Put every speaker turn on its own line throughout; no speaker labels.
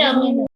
terminal.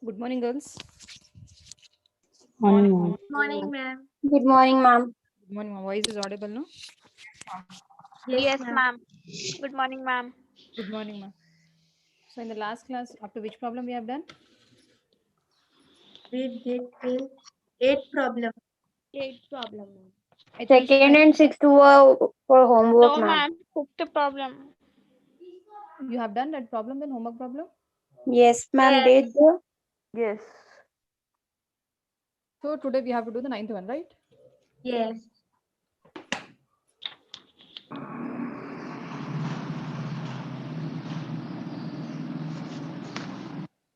Good morning, girls.
Morning, ma'am.
Morning, ma'am.
Good morning, ma'am.
Good morning. My voice is audible, no?
Yes, ma'am.
Good morning, ma'am.
Good morning, ma'am. So in the last class, up to which problem we have done?
We did till 8 problem.
8 problem.
I think so
Second and sixth were for homework,
No,
ma'am.
ma'am. 5th problem.
you have done that problem, then homework problem.
Yes, ma'am.
Yes.
Did the
Yes.
So today we have to do the ninth one, right?
Yes.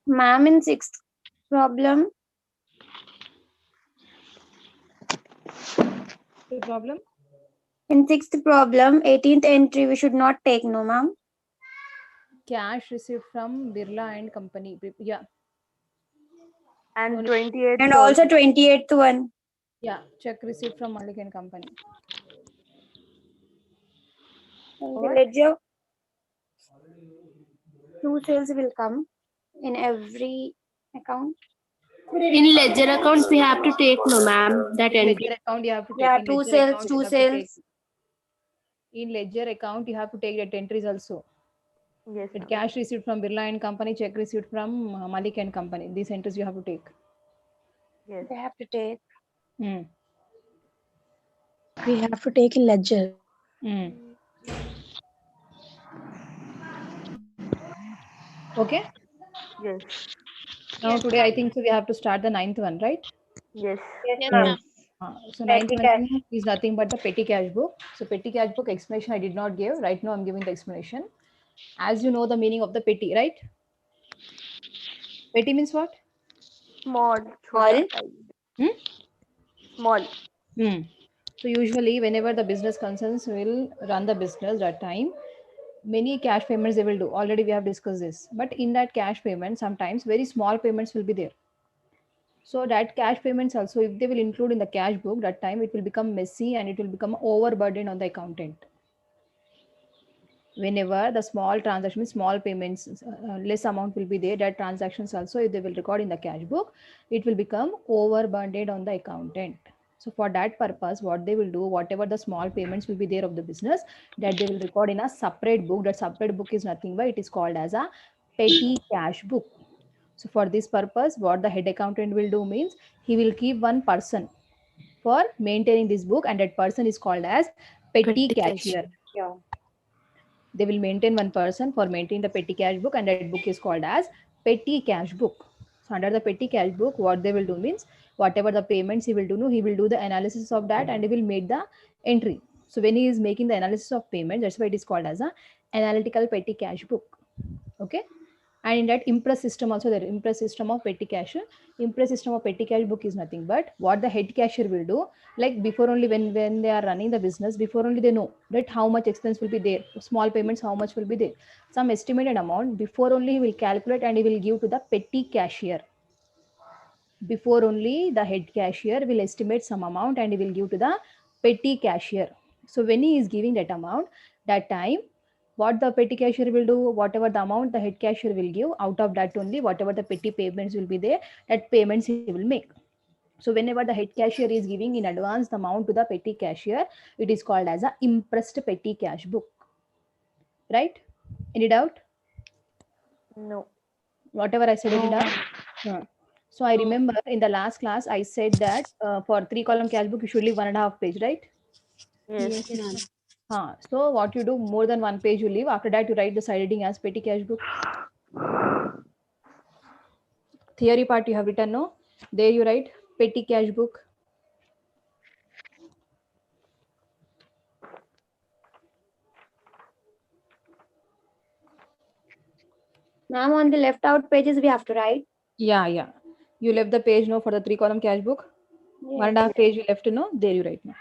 ma'am in sixth problem?
The problem.
In sixth problem, 18th entry we should not take, no, ma'am.
Cash received from Birla and Company. Yeah.
And
Only-
28.
And also 28th one.
Yeah. Check received from Malik and Company.
In the
What?
ledger, 2 sales will come in every account.
In ledger accounts, we have to take no, ma'am. That
In
entry.
ledger account you have to take.
Yeah,
In
2
ledger
sales,
account, you
2
have to take.
sales.
In ledger account you have to take that entries also.
Yes.
That
ma'am.
cash received from Birla and Company, check received from Malik and Company. These entries you have to take.
Yes.
They have to take.
Hmm.
We have to take in ledger.
Hmm. Okay.
Yes.
Now today I think so we have to start the ninth one, right?
Yes.
Yes,
Yes,
ma'am.
ma'am.
So ninth
Petty
one
cash.
is nothing but the petty cash book. So petty cash book explanation I did not give. Right now I'm giving the explanation. As you know the meaning of the petty, right? Petty means what?
Small.
Small.
Chota size.
Hmm?
Small.
Hmm. So usually whenever the business concerns will run the business that time, many cash payments they will do. Already we have discussed this. But in that cash payment, sometimes very small payments will be there. So that cash payments also, if they will include in the cash book, that time it will become messy and it will become overburden on the accountant. Whenever the small transaction, small payments, less amount will be there, that transactions also, if they will record in the cash book, it will become overburdened on the accountant. So for that purpose, what they will do, whatever the small payments will be there of the business, that they will record in a separate book. That separate book is nothing but it is called as a petty cash book. So for this purpose, what the head accountant will do means he will keep one person for maintaining this book, and that person is called as petty cashier.
Yeah.
They will maintain one person for maintaining the petty cash book, and that book is called as petty cash book. So under the petty cash book, what they will do means whatever the payments he will do, no, he will do the analysis of that and he will make the entry. So when he is making the analysis of payment, that's why it is called as a analytical petty cash book. Okay. And in that impress system also, there impress system of petty cash. Impress system of petty cash book is nothing but what the head cashier will do, like before only when they are running the business, before only they know that how much expense will be there, small payments how much will be there, some estimated amount before only he will calculate and he will give to the petty cashier. Before only the head cashier will estimate some amount and he will give to the petty cashier. So when he is giving that amount, that time what the petty cashier will do, whatever the amount the head cashier will give, out of that only whatever the petty payments will be there, that payments he will make. So whenever the head cashier is giving in advance the amount to the petty cashier, it is called as a impressed petty cash book. Right? Any doubt?
No.
Whatever I said, any doubt? No. So I remember in the last class I said that for 3-column cash book you should leave 1.5 page, right?
Yes.
Yes, ma'am.
So what you do, more than 1 page you leave. After that you write the side heading as petty cash book. Theory part you have written, no? There you write petty cash book.
Ma'am, on the left out pages we have to write.
Yeah. You left the page, no, for the 3-column cash book. 1.5 page you left, no? There you write, no?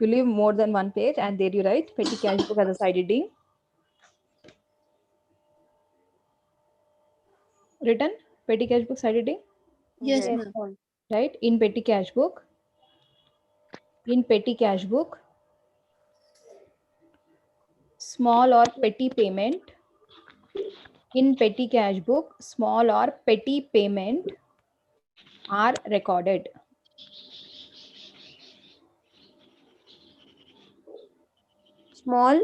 You leave more than 1 page and there you write petty cash book as a side heading. Written petty cash book side heading.
Yes,
Yes.
ma'am.
Right? In petty cash book. In petty cash book, small or petty payment. In petty cash book, small or petty payment are recorded. Small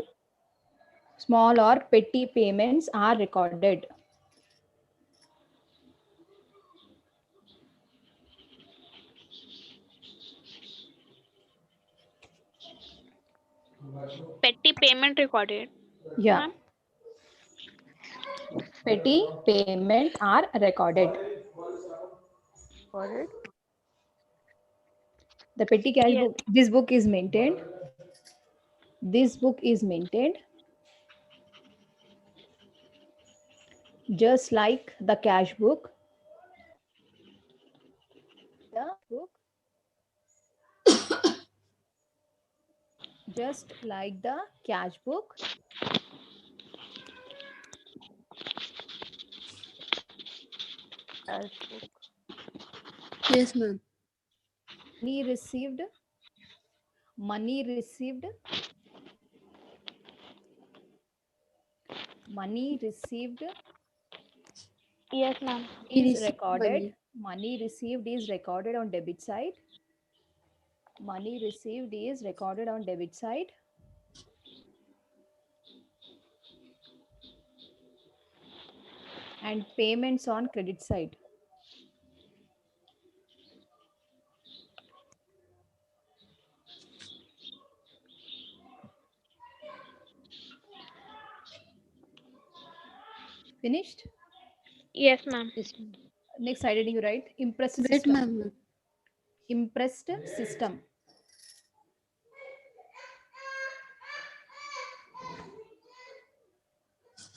or petty payments are recorded.
Petty payment recorded.
Yeah.
Ma'am?
Petty payment are recorded.
Got it?
The petty cash
Yes.
book, this book is maintained. This book is maintained just like the cash book. The book just like the cash book.
Cash book.
Yes, ma'am.
Money received. Money received. Money received
Yes, ma'am.
is
Received
recorded.
money.
Money received is recorded on debit side. Money received is recorded on debit side. And payments on credit side. Finished?
Yes, ma'am.
Yes, ma'am.
Next side heading you write impressed
Wait,
system.
ma'am.
Impressed system.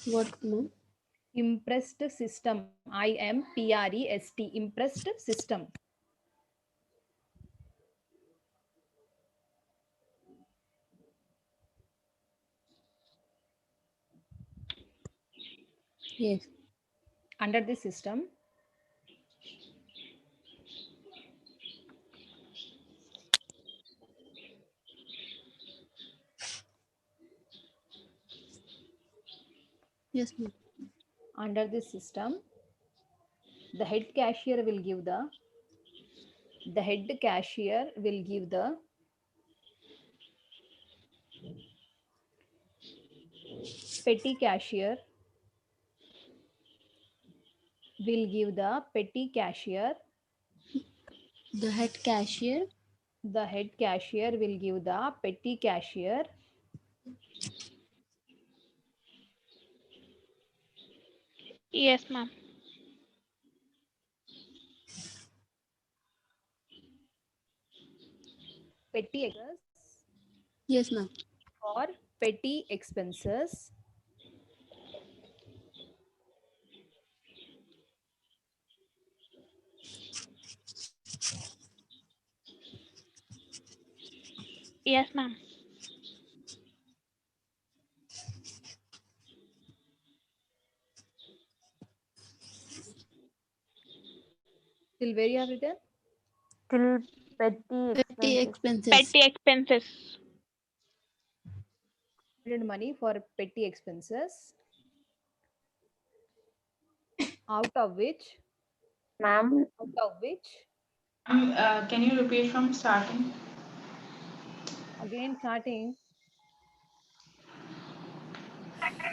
What, ma'am?
Impressed system. IMPREST. Impressed system.
Yes.
Under this system,
Yes, ma'am.
under this system, the head cashier will give the petty cashier will give the petty cashier.
The head cashier.
The head cashier will give the petty cashier
Yes, ma'am.
petty expenses
Yes, ma'am.
or petty expenses
Yes, ma'am.
till where you have written?
Till petty
Petty
expenses.
expenses.
Petty expenses.
Money for petty expenses out of which
Ma'am,
Can you repeat from starting?
again starting.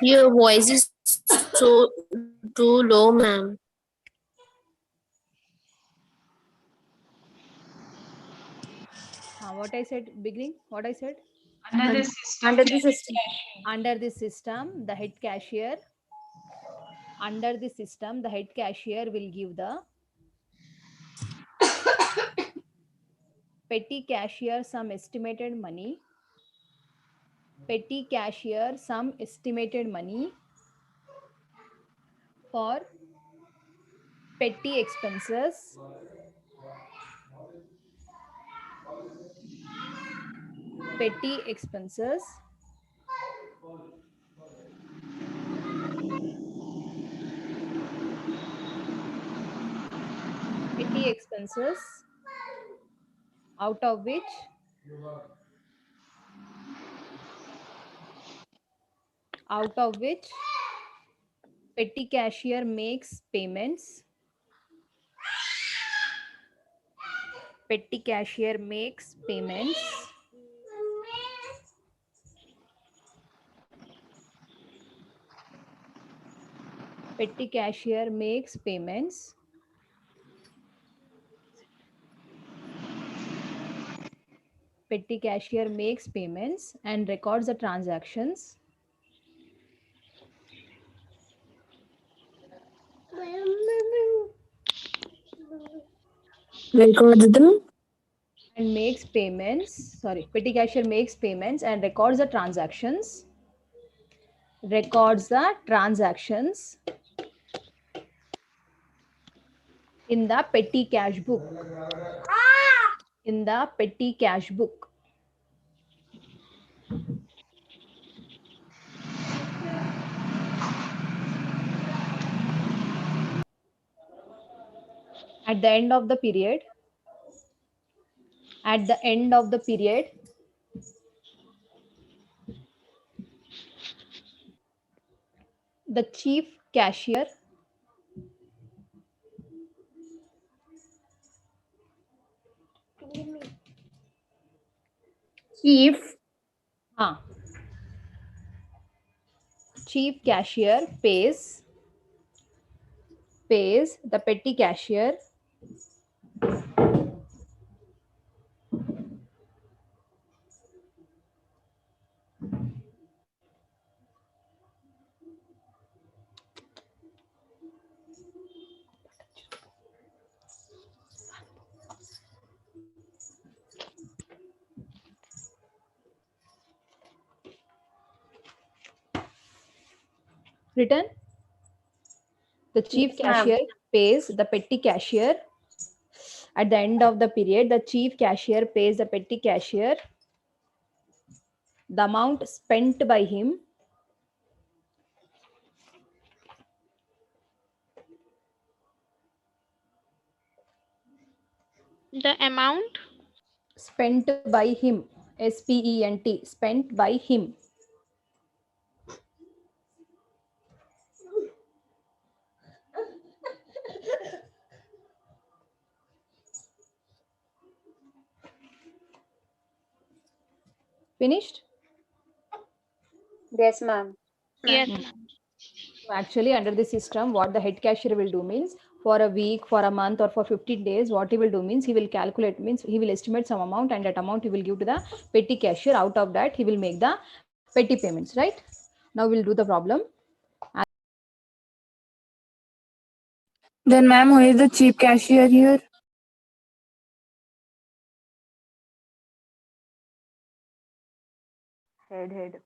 Your voice is so too low, ma'am.
What I said beginning, what I said?
Under this system.
under the system.
Under this system, the head cashier, under the system, the head cashier will give the petty cashier some estimated money. Petty cashier some estimated money for petty expenses petty expenses petty expenses out of which petty cashier makes payments. Petty cashier makes payments. Petty cashier makes payments. Petty cashier makes payments and records the transactions.
Records them.
And makes payments. Sorry, petty cashier makes payments and records the transactions. Records the transactions in the petty cash book. In the petty cash book. At the end of the period, the chief cashier
Chief
chief cashier pays the petty cashier written. The chief
Yes, ma'am.
cashier pays the petty cashier. At the end of the period, the chief cashier pays the petty cashier the amount spent by him
The amount
spent by him, spent, spent by him. Finished?
Yes, ma'am.
yes,
Mm.
ma'am.
So actually, under the system, what the head cashier will do means for a week, for a month, or for 15 days, what he will do means he will calculate, means he will estimate some amount, and that amount he will give to the petty cashier. Out of that, he will make the petty payments, right? Now we'll do the problem.
Then, ma'am, who is the chief cashier here?
Head.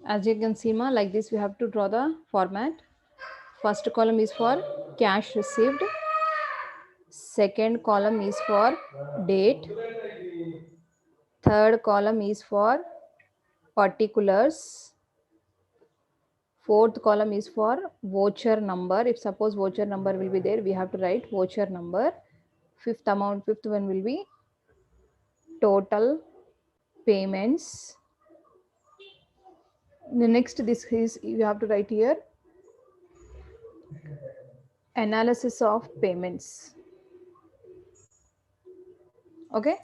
As you can see, ma, like this, we have to draw the format. First column is for cash received. Second column is for date. Third column is for particulars. Fourth column is for voucher number. If suppose voucher number will be there, we have to write voucher number. Fifth one will be total payments. The next, this is you have to write here analysis of payments. Okay.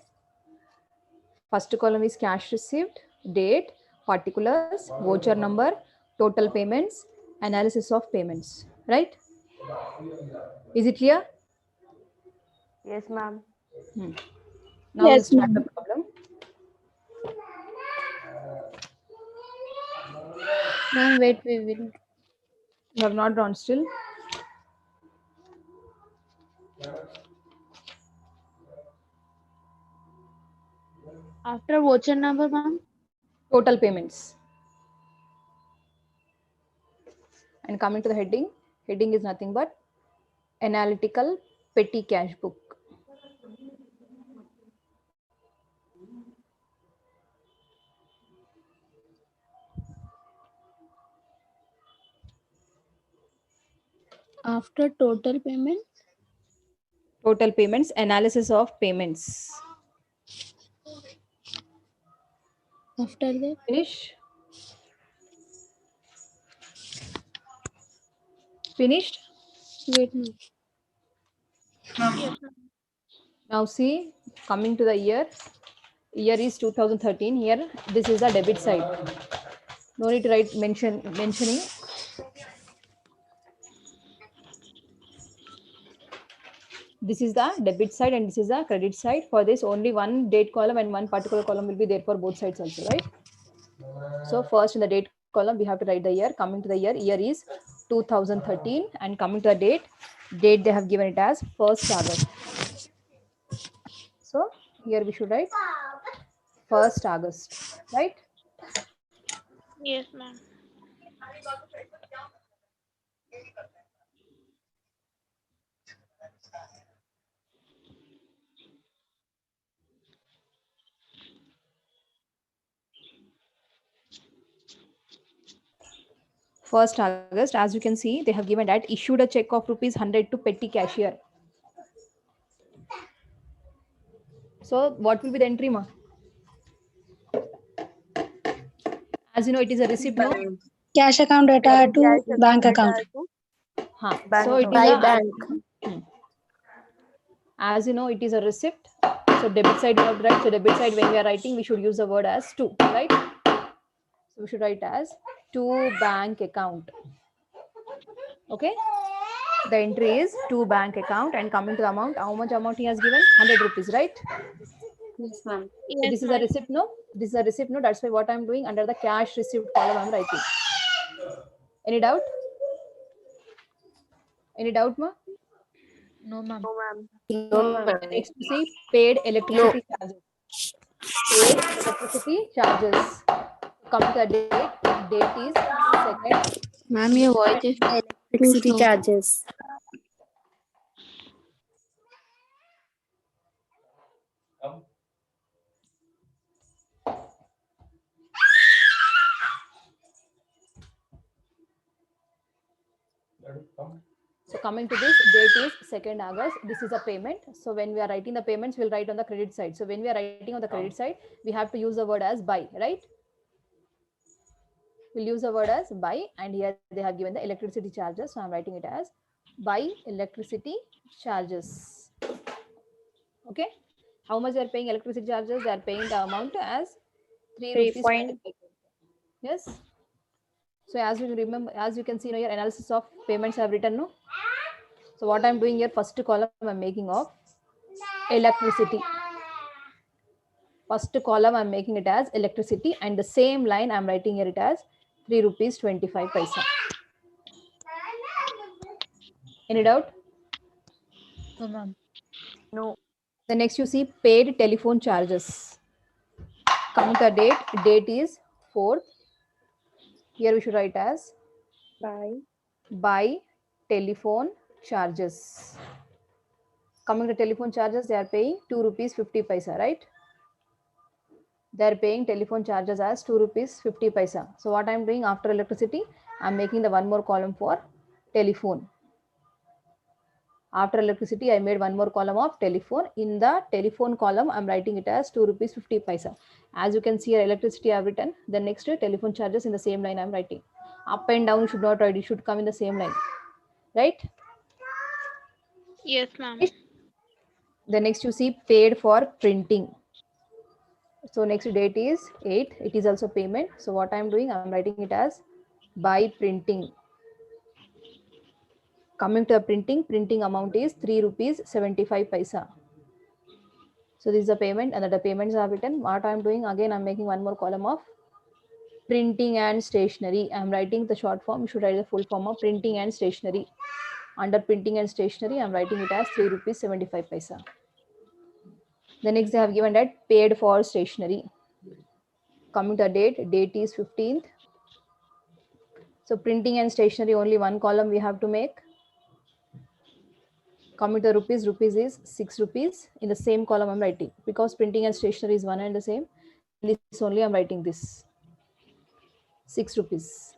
First column is cash received, date, particulars, voucher number, total payments, analysis of payments. Right? Is it clear?
Yes, ma'am.
Now
Yes,
we'll start
ma'am.
the problem.
Ma'am, wait, we will.
You have not drawn still.
After voucher number, ma'am.
Total payments. And coming to the heading, heading is nothing but analytical petty cash book.
After total payment.
Total payments, analysis of payments.
After that.
Finish? Finished?
Wait, ma'am.
Yes, ma'am.
Now see, coming to the year is 2013. Here, this is the debit side. No need to write mentioning. This is the debit side and this is the credit side. For this, only one date column and one particular column will be there for both sides also, right? So first in the date column, we have to write the year. Coming to the year is 2013, and coming to the date they have given it as 1st August. So here we should write 1st August, right?
Yes, ma'am.
First August, as you can see, they have given that issued a check of ₹100 to petty cashier. So what will be the entry, ma? As you know, it is a receipt, no?
Cash account data to
Cash
bank account.
Huh.
Bank
So it
account.
is
By
a,
bank.
as you know, it is a receipt. So debit side we have to write. So debit side, when we are writing, we should use the word as to, right? So we should write as to bank account. Okay. The entry is to bank account, and coming to the amount, how much amount he has given? 100 rupees, right?
Yes, ma'am.
So
Yes,
this is a
ma'am.
receipt, no? This is a receipt, no? That's why what I'm doing under the cash received column, I'm writing. Any doubt? Any doubt, ma?
No, ma'am.
No, ma'am.
No, ma'am.
Next, you see paid electricity charges. paid electricity charges. Come to the date is second.
Ma'am, your voice is
Electricity
slow.
charges.
So coming to this, date is 2nd August. This is a payment. So when we are writing the payments, we'll write on the credit side. So when we are writing on the credit side, we have to use the word as buy, right? We'll use the word as buy, and here they have given the electricity charges. So I'm writing it as buy electricity charges. Okay. How much they are paying electricity charges? They are paying the amount as 3
3
rupees.
point.
Yes. So as you remember, as you can see here, analysis of payments I have written, no? So what I'm doing here, first column I'm making of electricity. First column I'm making it as electricity, and the same line I'm writing here it as 3 rupees 25 paisa. Any doubt?
No, ma'am.
No.
The next you see paid telephone charges. Come to the date is 4th. Here we should write as by telephone charges. Coming to telephone charges, they are paying 2 rupees 50 paisa, right? They are paying telephone charges as 2 rupees 50 paisa. So what I'm doing after electricity, I'm making the one more column for telephone. After electricity, I made one more column of telephone. In the telephone column, I'm writing it as 2 rupees 50 paisa. As you can see here, electricity I've written. The next telephone charges in the same line I'm writing. Up and down should not write, it should come in the same line. Right?
Yes, ma'am.
The next you see paid for printing. So next date is 8th. It is also payment. So what I'm doing, I'm writing it as by printing. Coming to a printing amount is 3 rupees 75 paisa. So this is the payment, and the payments are written. What I'm doing, again, I'm making one more column of printing and stationery. I'm writing the short form. You should write the full form of printing and stationery. Under printing and stationery, I'm writing it as 3 rupees 75 paisa. The next they have given that paid for stationery. Coming to the date is 15th. So printing and stationery, only one column we have to make. Coming to rupees is 6 rupees. In the same column I'm writing, because printing and stationery is one and the same. This only I'm writing this 6 rupees.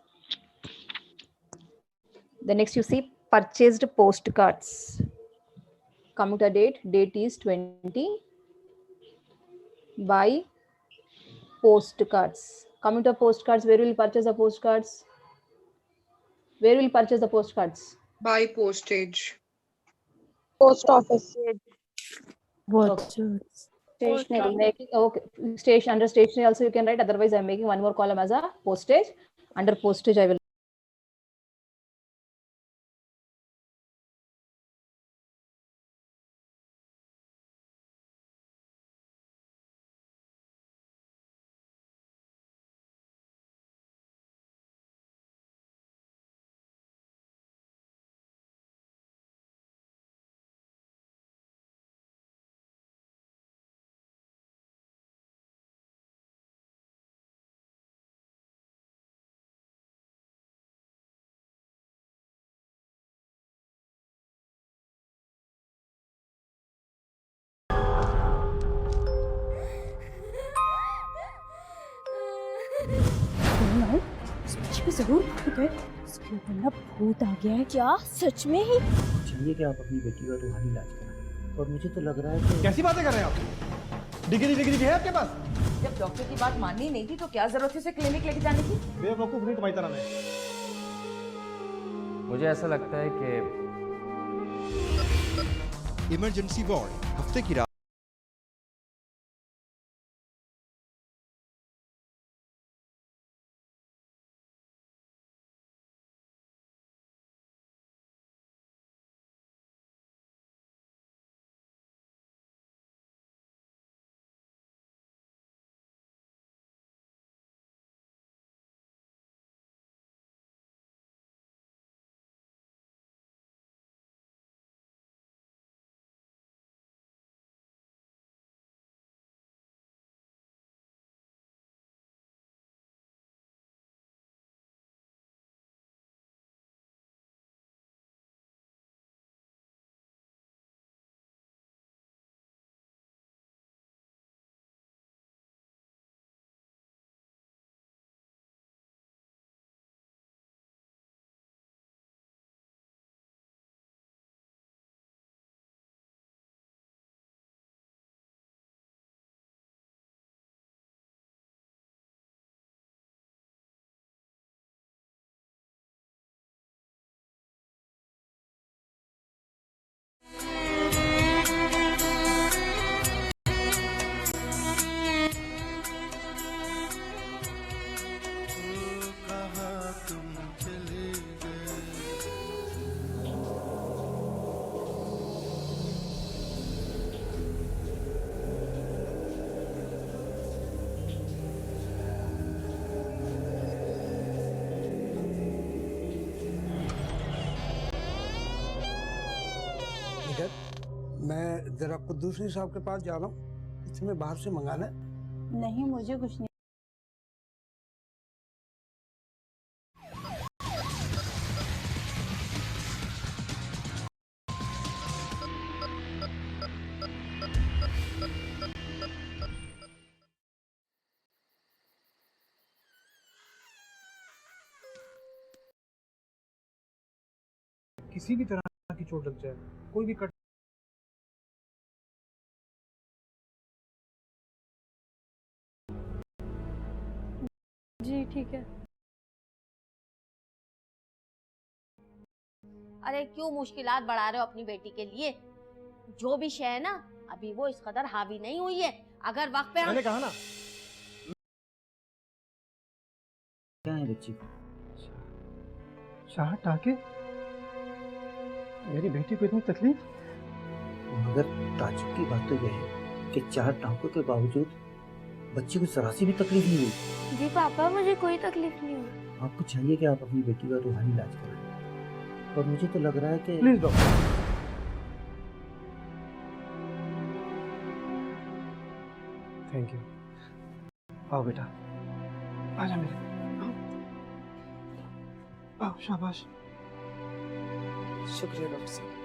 The next you see purchased postcards. Coming to the date is 20. Buy postcards. Coming to postcards, where will you purchase the postcards? Where will you purchase the postcards?
By postage.
Post office.
What?
I'm making, okay, station, under stationery also you can write. Otherwise, I'm making one more column as a postage. Under postage, I will
जरूर भूत है, इसके ऊपर ना भूत आ गया है। क्या सच में ही?
चाहिए कि आप अपनी बेटी का रूहानी इलाज कराएं, और मुझे तो लग रहा है कि
कैसी बातें कर रहे हैं आप? डिग्री है आपके पास?
जब डॉक्टर की बात माननी नहीं थी तो क्या जरूरत है उसे क्लिनिक लेके जाने की?
बेवकूफ नहीं तुम्हारी तरह मैं।
मुझे ऐसा लगता है कि
इमरजेंसी वार्ड हफ्ते की रात
जरा आपको दूसरी शॉप के पास जा रहा हूँ, इसमें बाहर से मंगाना है।
नहीं, मुझे कुछ नहीं।
किसी भी तरह की चोट लग जाए, कोई भी कट
जी ठीक है।
अरे क्यों मुश्किलात बढ़ा रहे हो अपनी बेटी के लिए? जो भी शय है ना, अभी वो इस कदर हावी नहीं हुई है। अगर वक्त पे
मैंने कहा ना।
क्या है बच्ची को?
चार टाके? मेरी बेटी को इतनी तकलीफ?
मगर ताजुब की बात तो यह है कि 4 टांकों के बावजूद बच्ची को जरा सी भी तकलीफ नहीं हुई।
जी पापा, मुझे कोई तकलीफ नहीं हुई।
आपको चाहिए कि आप अपनी बेटी का रूहानी इलाज कराएं, और मुझे तो लग रहा है कि
प्लीज डॉक्टर। Thank you. आओ बेटा, आजा मेरे। आओ, शाबाश। शुक्रिया डॉक्टर साहब।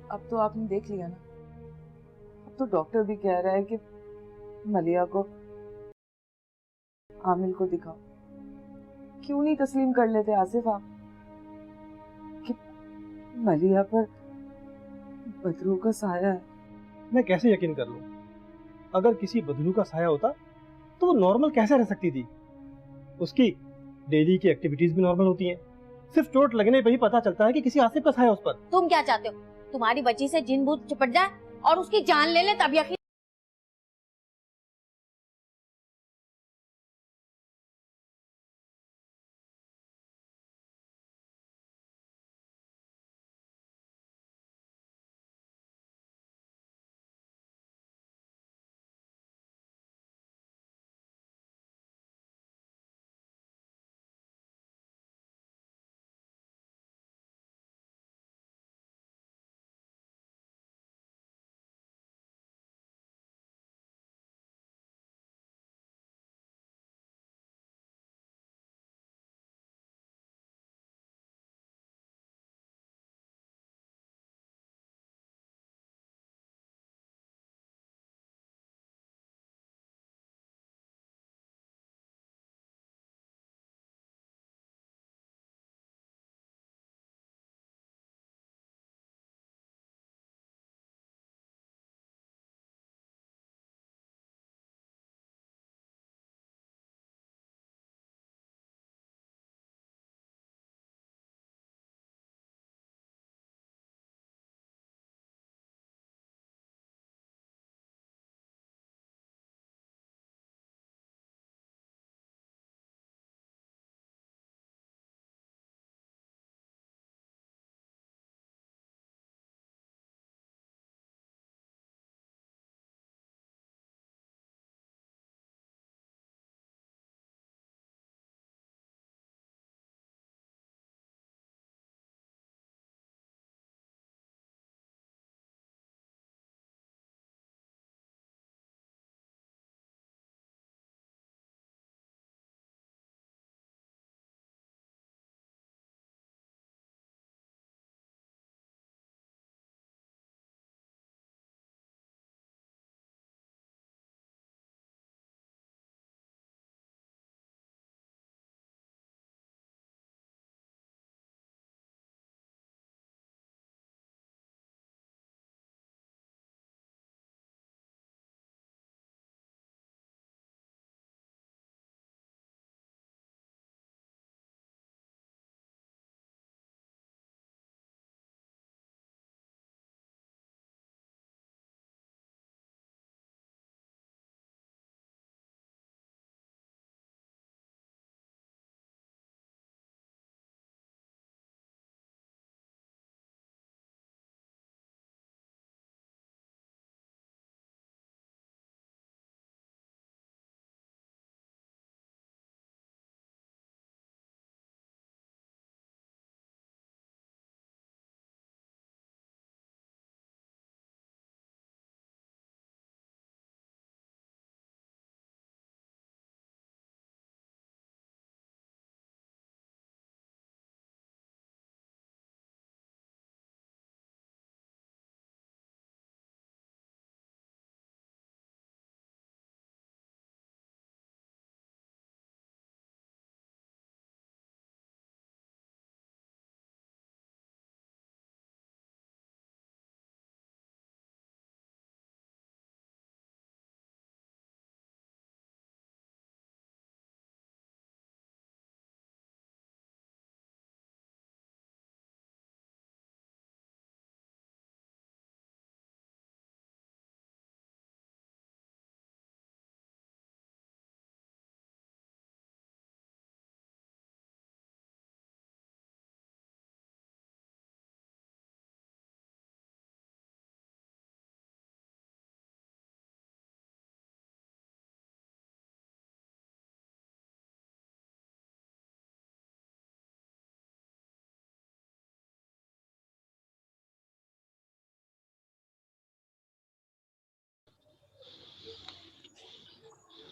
अब तो आपने देख लिया ना, अब तो डॉक्टर भी कह रहा है कि मलिया को, आमिल को दिखाओ। क्यों नहीं तस्लीम कर लेते आसिफ आप कि मलिया पर बदरू का साया है?
मैं कैसे यकीन कर लूं? अगर किसी बदलू का साया होता तो वो नॉर्मल कैसे रह सकती थी? उसकी डेली की एक्टिविटीज भी नॉर्मल होती हैं। सिर्फ चोट लगने पे ही पता चलता है कि किसी आसिफ का साया उस पर।
तुम क्या चाहते हो? तुम्हारी बच्ची से जिन भूत चिपट जाए और उसकी जान ले ले, तब यकीन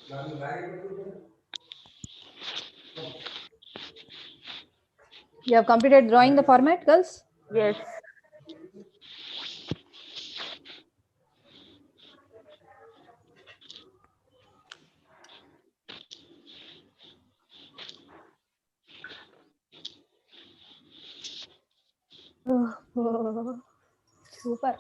You have completed drawing the format, girls?
Yes.
Super.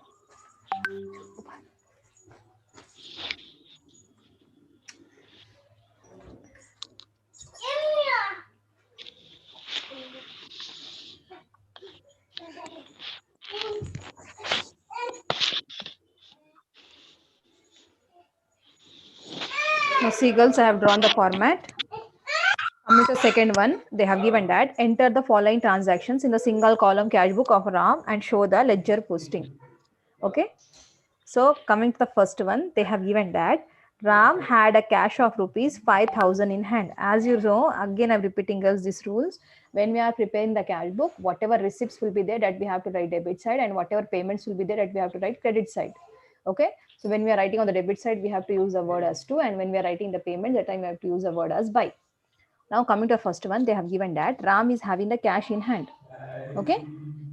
Now, see, girls, I have drawn the format. Coming to the second one, they have given that enter the following transactions in the single column cash book of RAM and show the ledger posting. Okay. So coming to the first one, they have given that Ram had a cash of rupees 5,000 in hand. As you know, again I'm repeating girls these rules. When we are preparing the cash book, whatever receipts will be there that we have to write debit side, and whatever payments will be there that we have to write credit side. Okay. So when we are writing on the debit side, we have to use the word as to, and when we are writing the payment, that time we have to use the word as by. Now coming to the first one, they have given that Ram is having the cash in hand. Okay.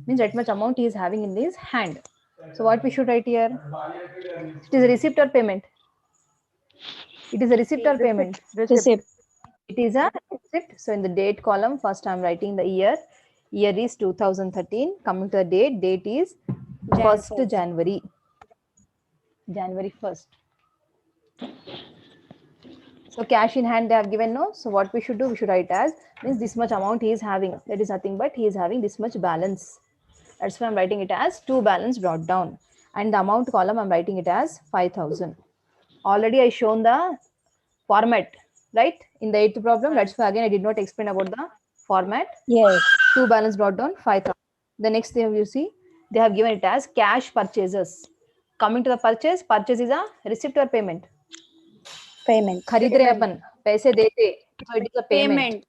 Means that much amount he is having in his hand. So what we should write here? It is a receipt or payment? It is a receipt or payment?
Receipt.
It is a receipt. So in the date column, first I am writing the year. Year is 2013. Coming to the date, date is 1st January. January 1st. So cash in hand they have given no. So what we should do? We should write as means this much amount he is having. That is nothing but he is having this much balance. That's why I'm writing it as 2 balance brought down. And the amount column I'm writing it as 5,000. Already I shown the format, right? In the 8th problem. That's why again I did not explain about the format.
Yes.
2 balance brought down 5,000. The next thing you see, they have given it as cash purchases. Coming to the purchase, purchase is a receipt or payment?
Payment.
खरीद रहे अपन पैसे देते, so it is a payment.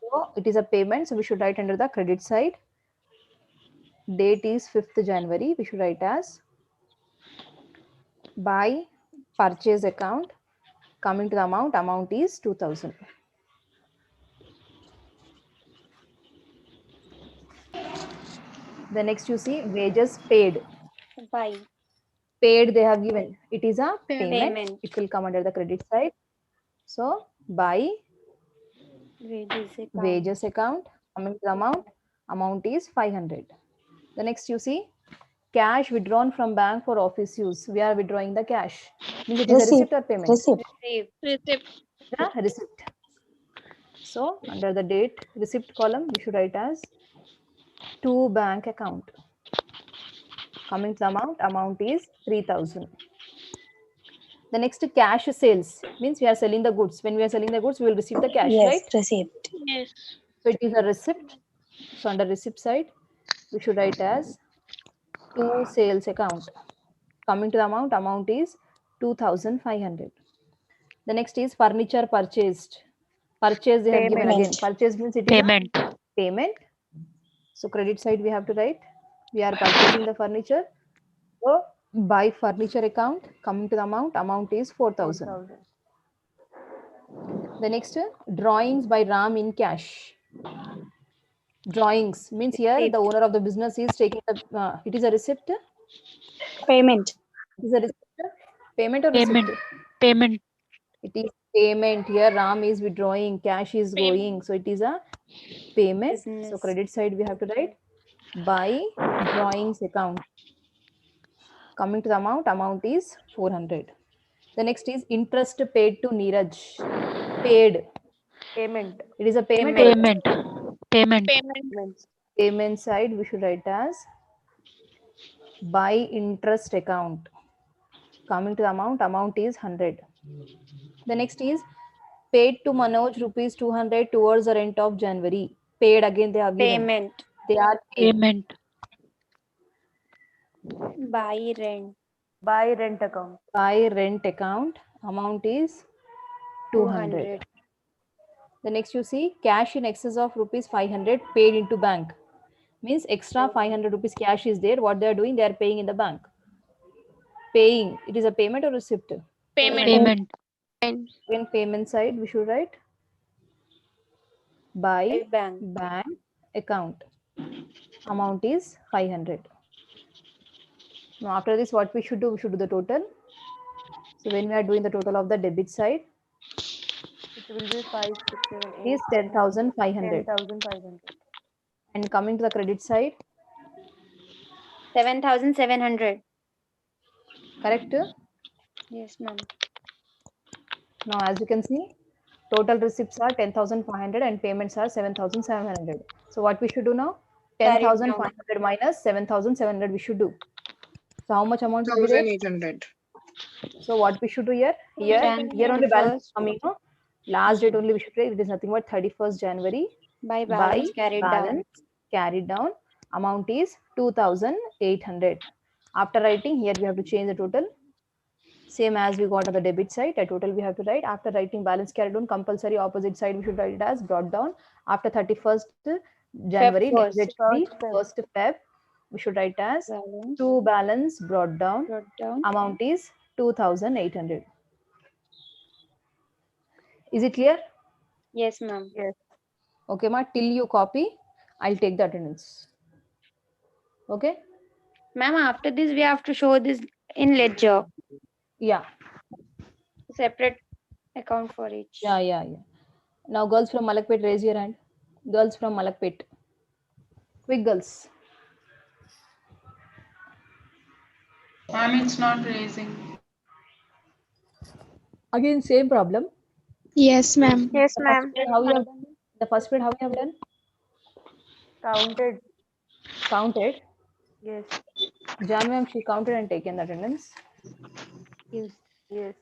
So it is a payment, so we should write under the credit side. Date is 5th January. We should write as by purchase account. Coming to the amount is 2,000. The next you see wages paid.
By.
Paid they have given. It is a payment.
Payment.
It will come under the credit side. So by wages account. Coming to the amount is 500. The next you see cash withdrawn from bank for office use. We are withdrawing the cash. Means it is a receipt or payment?
Receipt.
The receipt. So under the date receipt column, we should write as to bank account. Coming to the amount is 3,000. The next cash sales means we are selling the goods. When we are selling the goods, we will receive the cash,
Yes,
right?
receipt.
Yes.
So it is a receipt. So under receipt side, we should write as to sales account. Coming to the amount is 2,500. The next is furniture purchased. Purchase they have given again. Purchase means it is a payment. So credit side we have to write. We are purchasing the furniture. So by furniture account, coming to the amount is 4,000. The next drawings by Ram in cash. Drawings means here the owner of the business is taking the. It is a receipt.
Payment.
It is a receipt. Payment or receipt?
Payment.
It is payment. Here Ram is withdrawing, cash is going. So it is a payment.
Business.
So credit side we have to write by drawings account. Coming to the amount is 400. The next is interest paid to Neeraj. Paid.
Payment.
It is a payment. or
Payment.
payment side we should write as by interest account. Coming to the amount is 100. The next is paid to Manoj rupees 200 towards the rent of January. Paid again they have given.
Payment.
They are paid.
Payment.
By rent.
By rent account.
By rent account, amount is 200. The next you see cash in excess of rupees 500 paid into bank. Means extra 500 rupees cash is there. What they are doing, they are paying in the bank. Paying. It is a payment or receipt?
Payment.
In payment side, we should write by
bank.
account. Amount is 500. Now after this, what we should do? We should do the total. So when we are doing the total of the debit side,
It will be 5, 6, 7, 8.
is 10,500.
10,500.
And coming to the credit side,
7,700.
correct?
Yes, ma'am.
Now as you can see, total receipts are 10,500 and payments are 7,700. So what we should do now?
Carry it down.
10,500 minus 7,700 we should do. So how much amount will be there?
1,800.
So what we should do here? Here only balance coming. No? Last date only we should take. It is nothing but 31st January.
By balance carried down.
Carried down. Amount is 2,800. After writing here, we have to change the total. Same as we got on the debit side. The total we have to write. After writing balance carried down, compulsory opposite side we should write it as brought down. After 31st January, next date should be 1st Feb. We should write as to balance brought down. Amount is 2,800. Is it clear?
Yes, ma'am.
Yes.
Okay, ma. Till you copy, I'll take the attendance. Okay.
Ma'am, after this we have to show this in ledger.
Yeah.
Separate account for each.
Yeah. Now girls from Malakpet, raise your hand. Girls from Malakpet. Quick girls.
Ma'am, it's not raising.
Again, same problem.
Yes, ma'am.
Yes, ma'am.
How you have done? The first period, how you have done? Counted.
Yes.
Jan ma'am, she counted and taken the attendance.
Yes.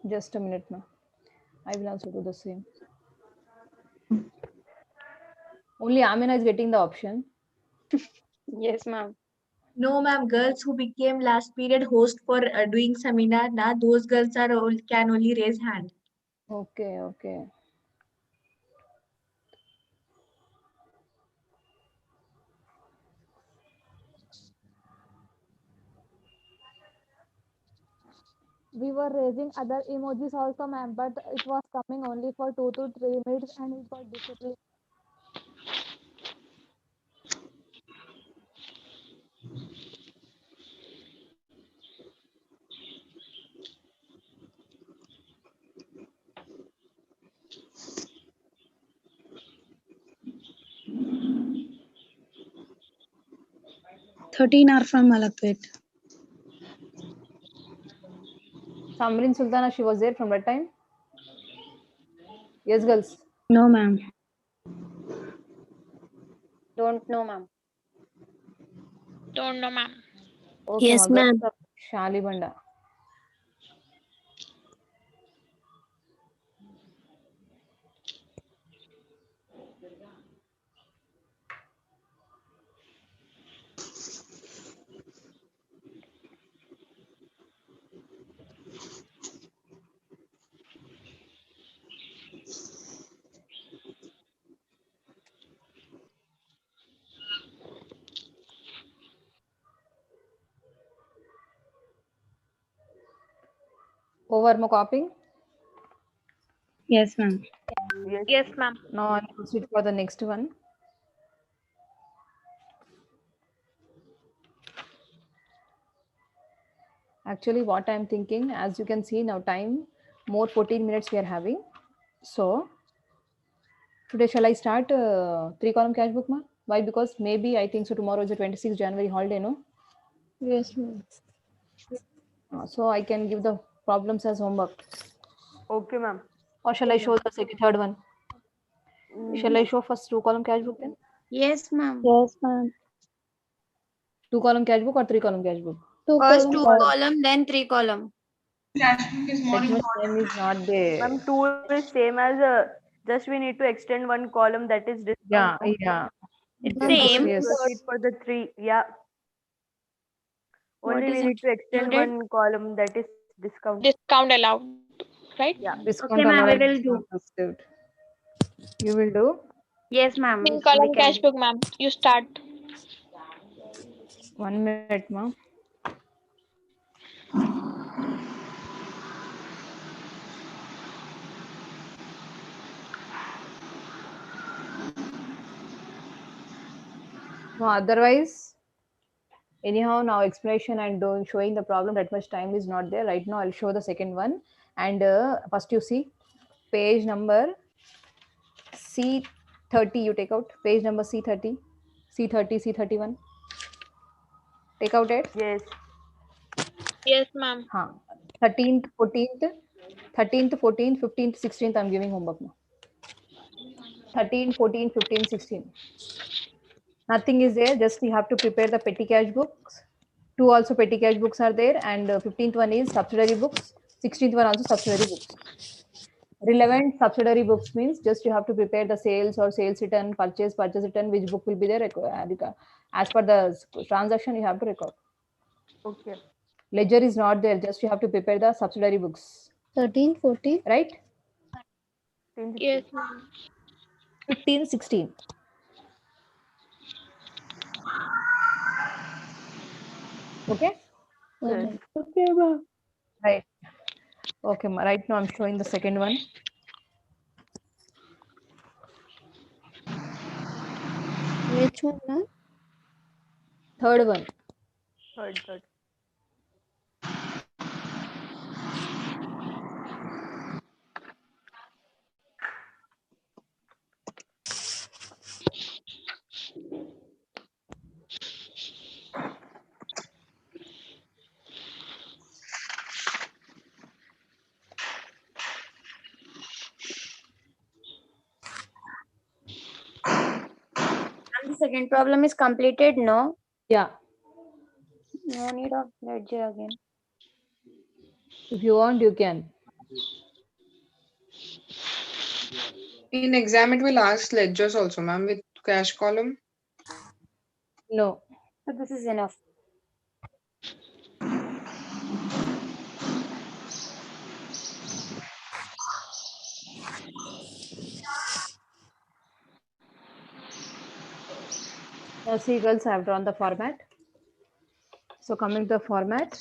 Just a minute now. I will also do the same. Only Amina is getting the option.
Yes, ma'am.
No, ma'am. Girls who became last period host for doing seminar, na those girls are can only raise hand.
Okay.
We were raising other emojis also, ma'am, but it was coming only for 2 to 3 minutes and it got disappeared.
Are from Malakpet.
Samrin Sultana, she was there from that time? Yes, girls.
No, ma'am.
Don't know, ma'am.
Don't know, ma'am.
Okay,
Yes, ma'am.
Shalibanda. Over more copying?
Yes, ma'am.
Yes, ma'am.
Now I'll proceed for the next one. Actually, what I'm thinking, as you can see now, time more 14 minutes we are having. So today shall I start 3-column cash book, ma? Why? Because maybe I think so tomorrow is the 26th January holiday, no?
Yes, ma'am.
So I can give the problems as homework.
Okay, ma'am.
Or shall I show the third one? Shall I show first 2-column cash book then?
Yes, ma'am.
Yes, ma'am.
2-column cash book or 3-column cash book?
First 2 column, then 3 column.
Cash book is more
That much
important.
time is not there.
Ma'am, 2 is same as just we need to extend one column, that is discount.
Yeah.
It's
Same.
Yes.
Proceed for the 3. Yeah.
What
Only
is
we need to extend
included?
one column, that is discount.
Discount allowed, right?
Yeah.
Discount
Okay, ma'am, I
allowed,
will
discount received. You will do?
Yes, ma'am.
3-column cash book, ma'am. You start.
1 minute, ma'am. No, otherwise, anyhow, now explanation and showing the problem, that much time is not there. Right now, I'll show the second one. And first you see page number C30, you take out page number C30, C30, C31. Take out it.
Yes.
Yes, ma'am.
13th, 14th, 13th, 14th, 15th, 16th, I'm giving homework now. 13, 14, 15, 16. Nothing is there, just you have to prepare the petty cash books. 2 also petty cash books are there, and 15th one is subsidiary books, 16th one also subsidiary books. Relevant subsidiary books means just you have to prepare the sales or sales return, purchase return, which book will be there. As per the transaction, you have to record.
Okay.
Ledger is not there, just you have to prepare the subsidiary books.
13, 14.
Right?
Yes, ma'am.
15, 16. Okay?
Yes.
Okay, ma'am.
Right. Okay, right now I'm showing the second one.
Which one, ma'am?
Third one.
Third.
And the second problem is completed, no?
Yeah.
No need of ledger again.
If you want, you can.
In exam, it will ask ledgers also, ma'am, with cash column.
No.
So this is enough.
Now see girls, I have drawn the format. So coming to the format,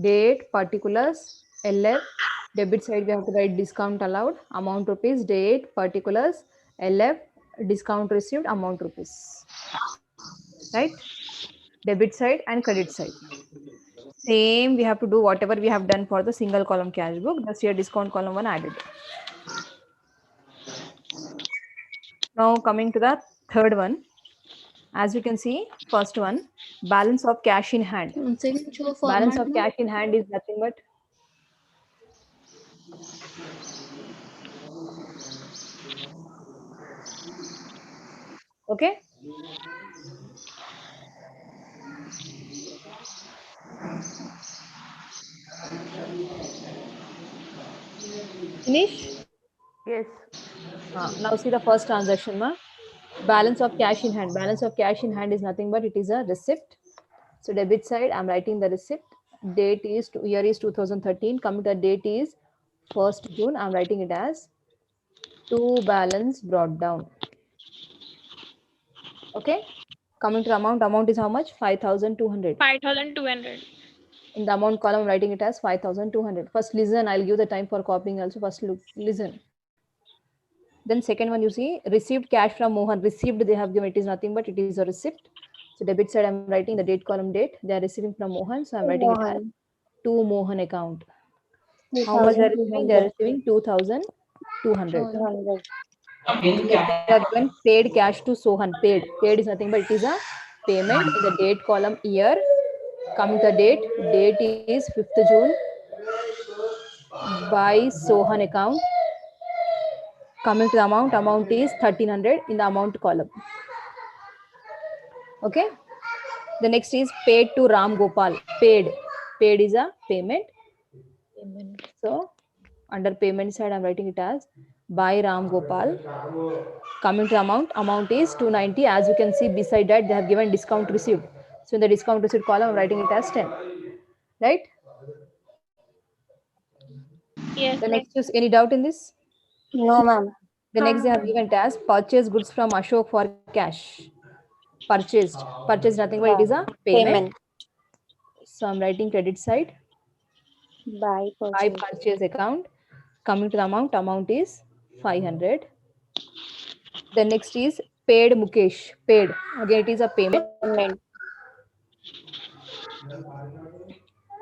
date, particulars, LF, debit side we have to write discount allowed, amount rupees, date, particulars, LF, discount received, amount rupees. Right? Debit side and credit side. Same we have to do whatever we have done for the single column cash book, just here discount column 1 added. Now coming to the third one. As you can see, first one, balance of cash in hand. Balance of cash in hand is nothing but okay. Finish?
Yes.
Now see the first transaction, ma. Balance of cash in hand. Balance of cash in hand is nothing but it is a receipt. So debit side, I'm writing the receipt. Date is, year is 2013. Coming to the date is 1st June. I'm writing it as to balance brought down. Okay. Coming to the amount is how much? 5,200.
5,200.
In the amount column, I'm writing it as 5,200. First listen, I'll give the time for copying also. First look, listen. Then second one you see, received cash from Mohan. Received they have given, it is nothing but it is a receipt. So debit side I'm writing the date column date. They are receiving from Mohan. So I'm writing it as to Mohan account. How much they are receiving? They are receiving 2,200. They have given paid cash to Sohan. Paid. Paid is nothing but it is a payment. In the date column year. Coming to the date. Date is 5th June. By Sohan account. Coming to the amount is 1,300 in the amount column. Okay. The next is paid to Ram Gopal. Paid. Paid is a payment. So under payment side, I'm writing it as by Ram Gopal. Coming to amount is 290. As you can see, beside that they have given discount received. So in the discount received column, I'm writing it as 10. Right?
Yes.
The next is any doubt in this?
No, ma'am.
The next they have given it as purchase goods from Ashok for cash. Purchased. Purchased nothing but it is a payment. So I'm writing credit side.
By
purchase account. Coming to the amount is 500. The next is paid Mukesh. Paid. Again, it is a payment.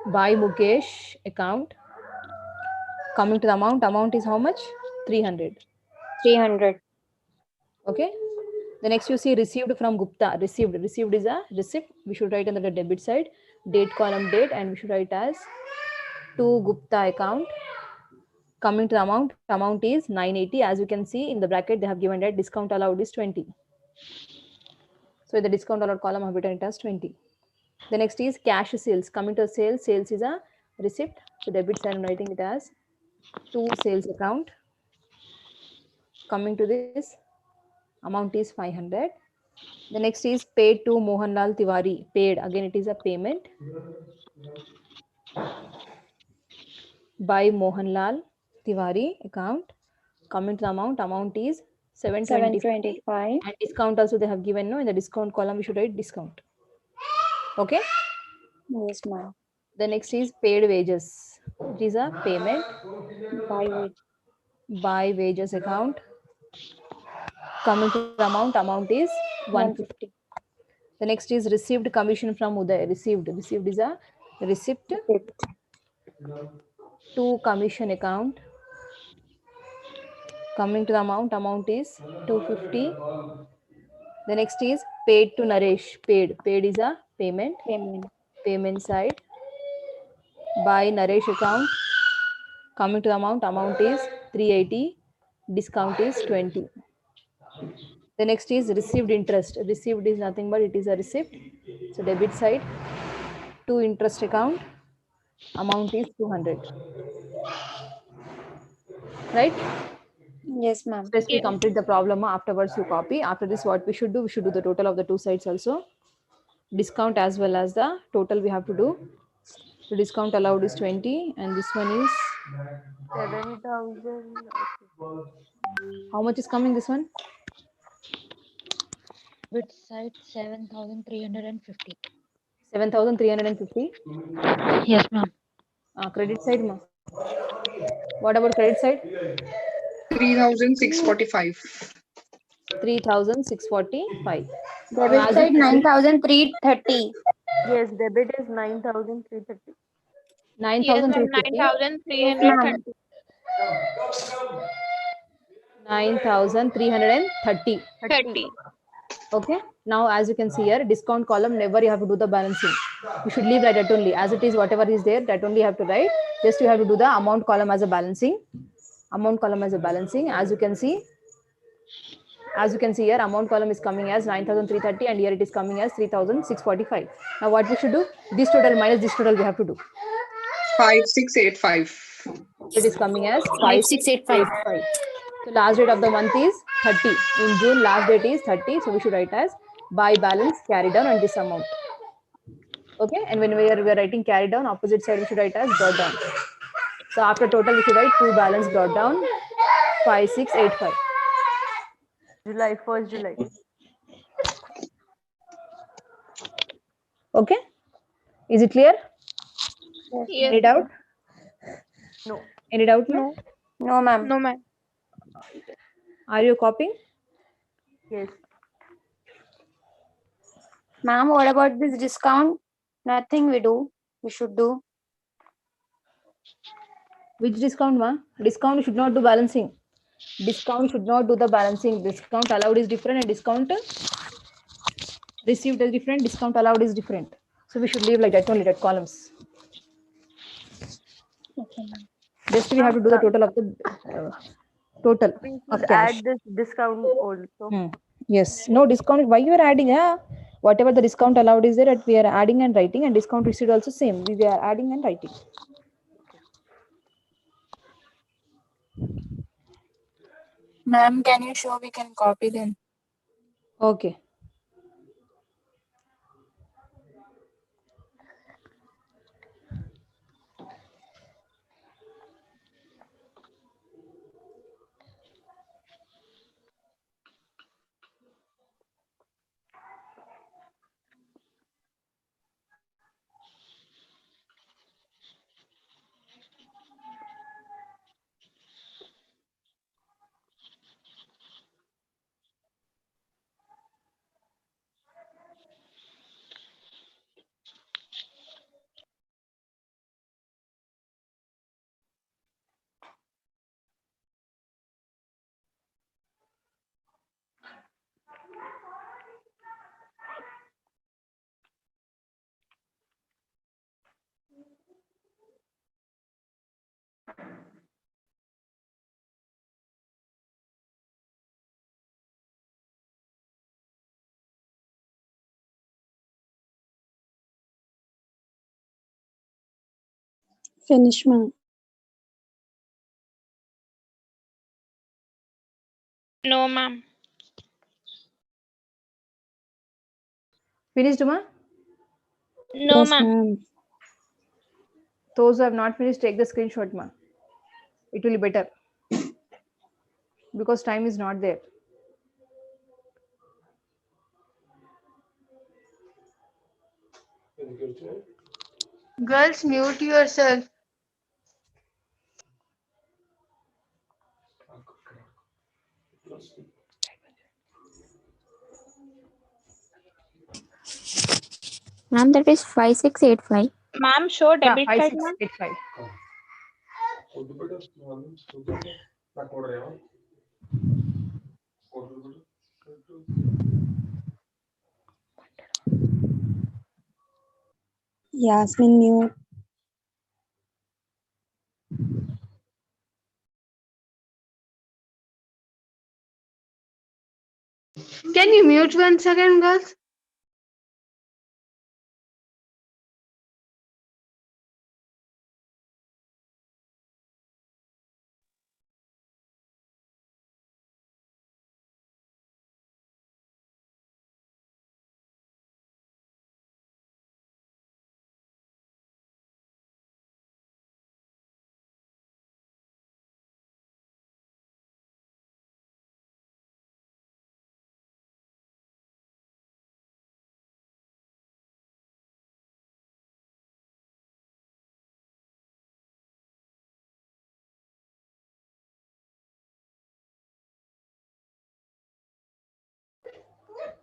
By Mukesh account. Coming to the amount is how much? 300.
300.
Okay. The next you see received from Gupta. Received is a receipt. We should write under the debit side. Date column date, and we should write as to Gupta account. Coming to the amount is 980. As you can see in the bracket, they have given that discount allowed is 20. So in the discount allowed column, I have written it as 20. The next is cash sales. Coming to sales is a receipt. So debit side, I'm writing it as to sales account. Coming to this, amount is 500. The next is paid to Mohanlal Tiwari. Paid, again it is a payment by Mohanlal Tiwari account. Coming to the amount is 725. And discount also they have given, no, in the discount column we should write discount. Okay.
Yes, ma'am.
The next is paid wages. It is a payment by wages account. Coming to the amount is 150. The next is received commission from Uday. Received is a receipt to commission account. Coming to the amount is 250. The next is paid to Naresh. Paid is a payment side by Naresh account. Coming to the amount is 380. Discount is 20. The next is received interest. Received is nothing but it is a receipt. So debit side to interest account. Amount is 200. Right?
Yes, ma'am.
First we complete the problem. Afterwards you copy. After this, what we should do? We should do the total of the two sides also. Discount as well as the total we have to do. The discount allowed is 20, and this one is
7,000.
how much is coming? This one.
Which side 7,350.
7,350.
Yes, ma'am.
Credit side, ma. What about credit side?
3,645.
3,645.
Debit side 9,330.
Yes, debit is 9,330.
9,350.
9,330.
9,330.
30.
Okay. Now, as you can see here, discount column, never you have to do the balancing. You should leave that only. As it is, whatever is there, that only you have to write. Just you have to do the amount column as a balancing. Amount column as a balancing. As you can see here, amount column is coming as 9,330 and here it is coming as 3,645. Now, what we should do? This total minus this total we have to do.
5,685.
It is coming as 5,685. So last date of the month is 30. In June, last date is 30. So we should write as by balance carry down on this amount. Okay. And when we are writing carry down, opposite side we should write as brought down. So after total, we should write to balance brought down 5,685.
July, 1st July.
Okay. Is it clear?
Yes.
Any doubt?
No.
Any doubt?
No, ma'am.
No, ma'am.
Are you copying?
Yes.
Ma'am, what about this discount? Nothing we should do.
Which discount, ma? Discount should not do balancing. Discount should not do the balancing. Discount allowed is different and discount received is different. Discount allowed is different. So we should leave like that only, that columns. Just we have to do the total of the total
We
of
should
cash.
add this discount also.
Yes. No discount. Why you are adding? Whatever the discount allowed is there, that we are adding and writing, and discount received also same. We are adding and writing.
Ma'am, can you show we can copy then?
Okay.
Finish, ma'am.
No, ma'am.
Finished, ma?
No,
Yes,
ma'am.
ma'am.
Those who have not finished, take the screenshot, ma. It will be better because time is not there.
Girls, mute yourself.
Ma'am, that is 5685.
Ma'am, show
Yeah,
debit card, ma'am.
5685.
Yasmin, mute.
Can you mute 1 second, girls?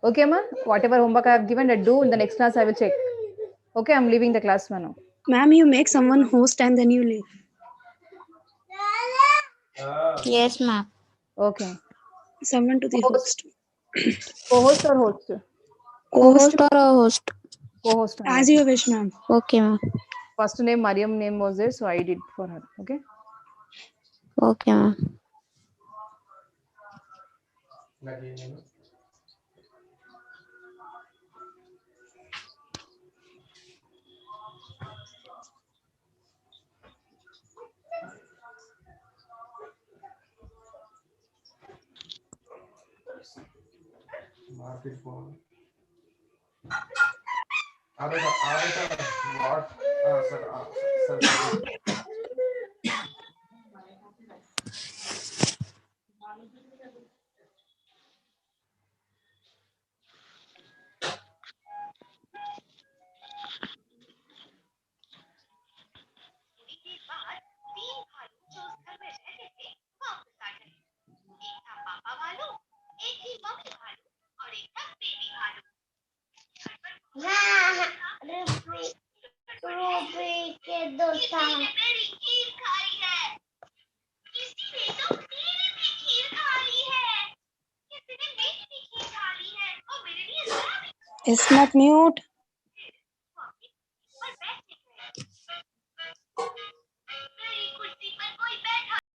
Okay, ma. Whatever homework I have given, I do in the next class. I will check. Okay, I'm leaving the class now.
Ma'am, you make someone host and then you leave.
Yes, ma'am.
Okay.
Someone to the host.
Co-host or host?
Co-host
or a host?
Co-host.
as you wish, ma'am.
Okay, ma'am.
First name Mariam name was there, so I did for her. Okay.
Okay, ma'am.
Ismat, mute.